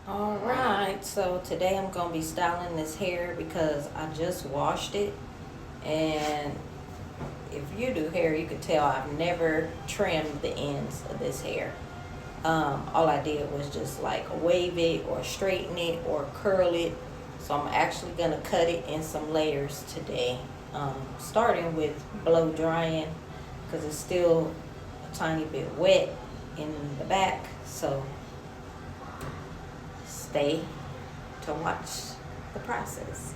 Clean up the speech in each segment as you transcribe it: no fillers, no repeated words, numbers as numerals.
Alright, so today I'm going to be styling this hair because I just washed it, and if you do hair you could tell I've never trimmed the ends of this hair. All I did was just like wave it or straighten it or curl it. So I'm actually going to cut it in some layers today, starting with blow drying because it's still a tiny bit wet in the back. So stay to watch the process.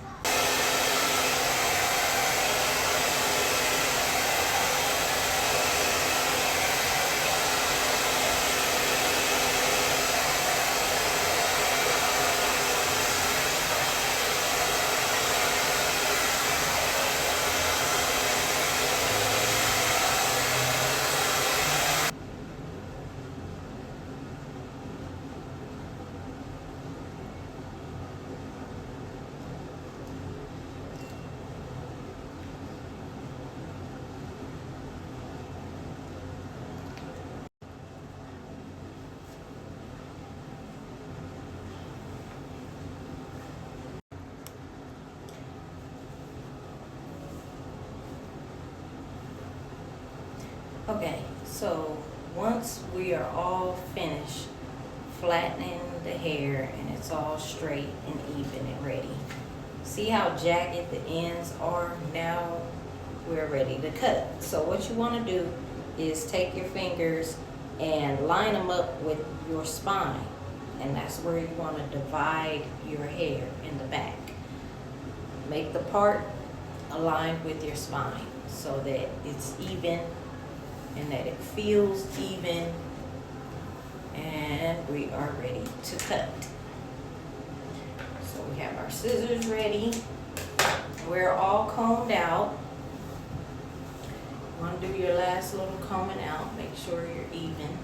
Okay, so once we are all finished flattening the hair and it's all straight and even and ready, see how jagged the ends are? Now we're ready to cut. So what you want to do is take your fingers and line them up with your spine, and that's where you want to divide your hair in the back. Make the part aligned with your spine so that it's even and that it feels even, and we are ready to cut. So we have our scissors ready. We're all combed out. You want to do your last little combing out, make sure you're even,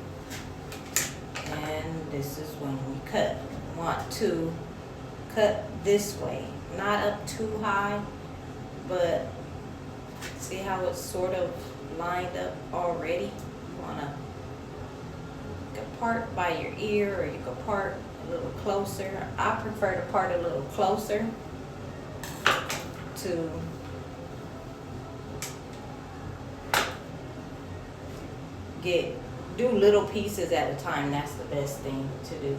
and this is when we cut. Want to cut this way, not up too high, but see how it's sort of lined up already. You want to part by your ear, or you can part a little closer. I prefer to part a little closer to do little pieces at a time. That's the best thing to do.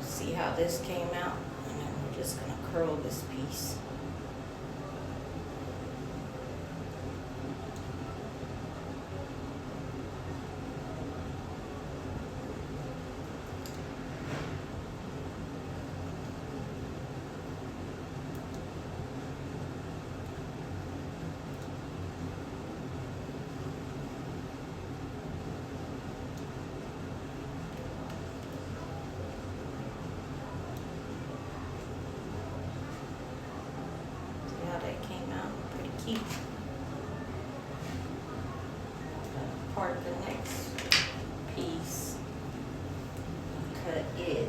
See how this came out, and then we're just going to curl this piece. Keep part the next piece, cut it.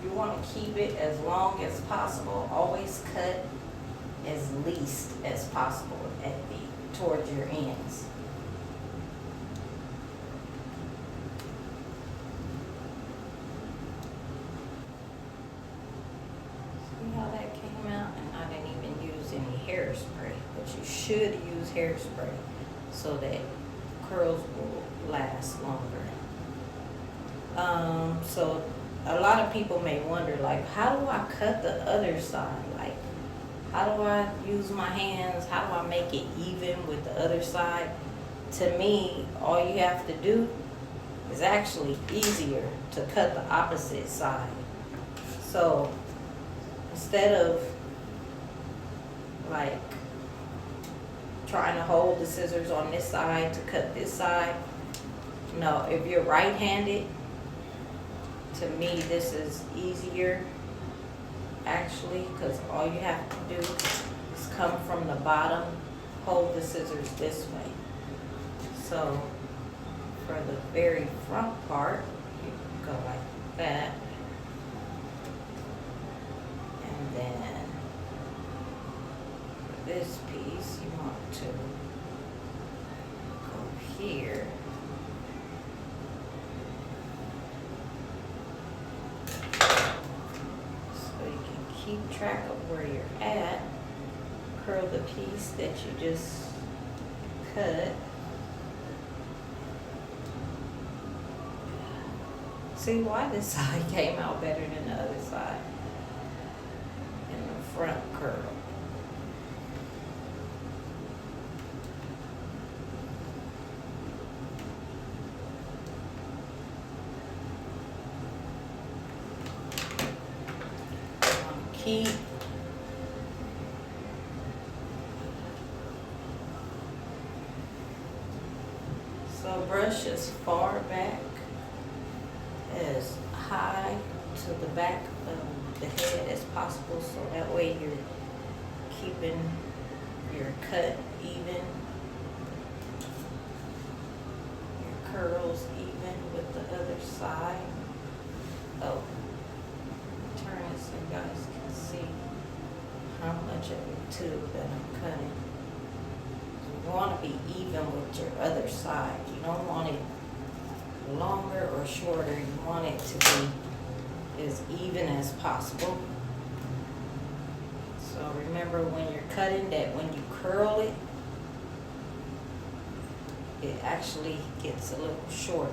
You want to keep it as long as possible. Always cut as least as possible towards your ends. See how that came out? And I didn't even use any hairspray, but you should use hairspray so that curls will last longer. So a lot of people may wonder, like, how do I cut the other side? Like, how do I use my hands? How do I make it even with the other side? To me, all you have to do is actually easier to cut the opposite side. So instead of like trying to hold the scissors on this side to cut this side, no, if you're right-handed, to me this is easier actually, because all you have to do is come from the bottom, hold the scissors this way. So for the very front part, you go like that, and then for this piece you want to go here. So you can keep track of where you're at. Curl the piece that you just cut. See why this side came out better than the other side in the front curl. Keep so brush as far back, as high to the back of the head as possible, so that way you're keeping your cut even, your curls even with the other side. Oh, turn it so you guys can see how much of the tube that I'm cutting. You want to be even with your other side. You don't want it longer or shorter. You want it to be as even as possible. So remember when you're cutting that when you curl it, it actually gets a little shorter.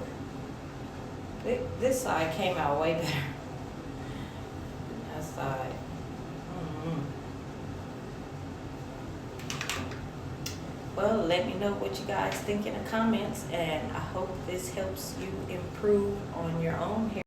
This side came out way better than that side. Well, let me know what you guys think in the comments, and I hope this helps you improve on your own hair.